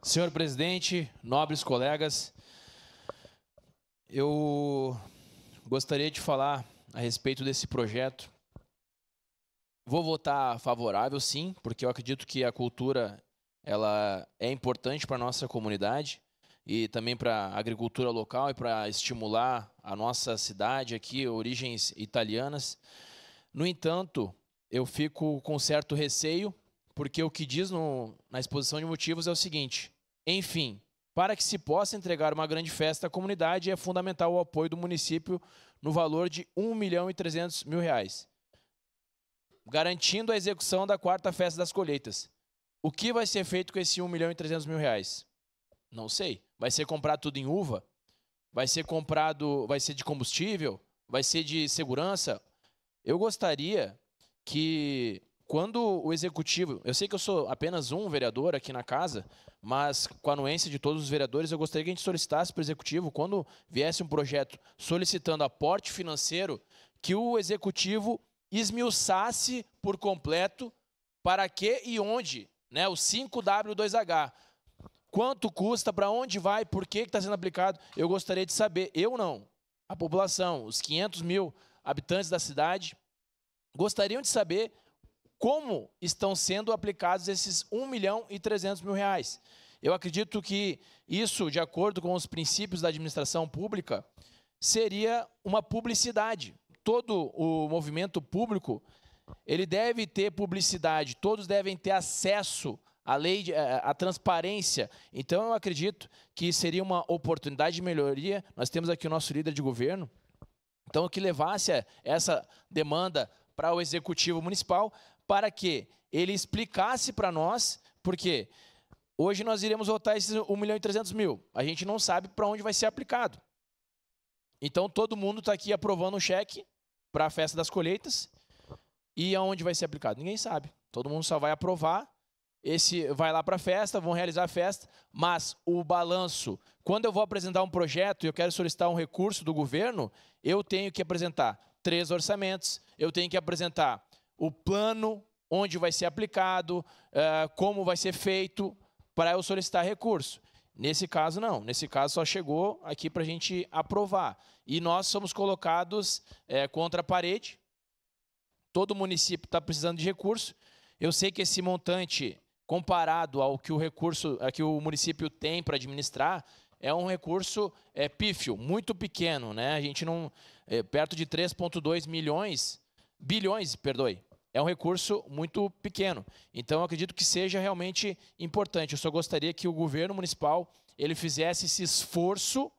Senhor presidente, nobres colegas, eu gostaria de falar a respeito desse projeto. Vou votar favorável, sim, porque eu acredito que a cultura ela é importante para a nossa comunidade e também para a agricultura local e para estimular a nossa cidade aqui, origens italianas. No entanto, eu fico com certo receio, porque o que diz na exposição de motivos é o seguinte: enfim, para que se possa entregar uma grande festa à comunidade, é fundamental o apoio do município no valor de R$ 1.300.000, garantindo a execução da quarta festa das colheitas. O que vai ser feito com esse R$ 1.300.000? Não sei. Vai ser comprado tudo em uva? Vai ser comprado, vai ser de combustível? Vai ser de segurança? Eu gostaria que, quando o executivo... Eu sei que eu sou apenas um vereador aqui na casa, mas com a anuência de todos os vereadores, eu gostaria que a gente solicitasse para o executivo, quando viesse um projeto solicitando aporte financeiro, que o executivo esmiuçasse por completo para que e onde, né? O 5W2H. Quanto custa, para onde vai, por que está sendo aplicado? Eu gostaria de saber. Eu não. A população, os 500 mil habitantes da cidade, gostariam de saber como estão sendo aplicados esses R$ 1.300.000. Eu acredito que isso, de acordo com os princípios da administração pública, seria uma publicidade. Todo o movimento público, ele deve ter publicidade, todos devem ter acesso à lei, à transparência. Então, eu acredito que seria uma oportunidade de melhoria. Nós temos aqui o nosso líder de governo, então, que levasse essa demanda para o Executivo Municipal, para que ele explicasse para nós, porque hoje nós iremos votar esses R$ 1.300.000. A gente não sabe para onde vai ser aplicado. Então, todo mundo está aqui aprovando um cheque para a festa das colheitas. E aonde vai ser aplicado? Ninguém sabe. Todo mundo só vai aprovar, vai lá para a festa, vão realizar a festa, mas o balanço, quando eu vou apresentar um projeto e eu quero solicitar um recurso do governo, eu tenho que apresentar 3 orçamentos, eu tenho que apresentar o plano, onde vai ser aplicado, como vai ser feito, para eu solicitar recurso. Nesse caso, não. Nesse caso, só chegou aqui para a gente aprovar. E nós somos colocados contra a parede. Todo município está precisando de recurso. Eu sei que esse montante, comparado ao que o município tem para administrar, é um recurso pífio, muito pequeno, né? A gente não... perto de 3,2 bilhões, perdoe. É um recurso muito pequeno. Então, eu acredito que seja realmente importante. Eu só gostaria que o governo municipal ele fizesse esse esforço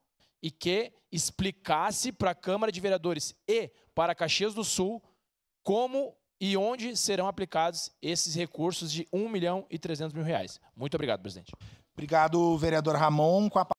e que explicasse para a Câmara de Vereadores e para Caxias do Sul como e onde serão aplicados esses recursos de R$ 1.300.000. Muito obrigado, presidente. Obrigado, vereador Ramon. Com a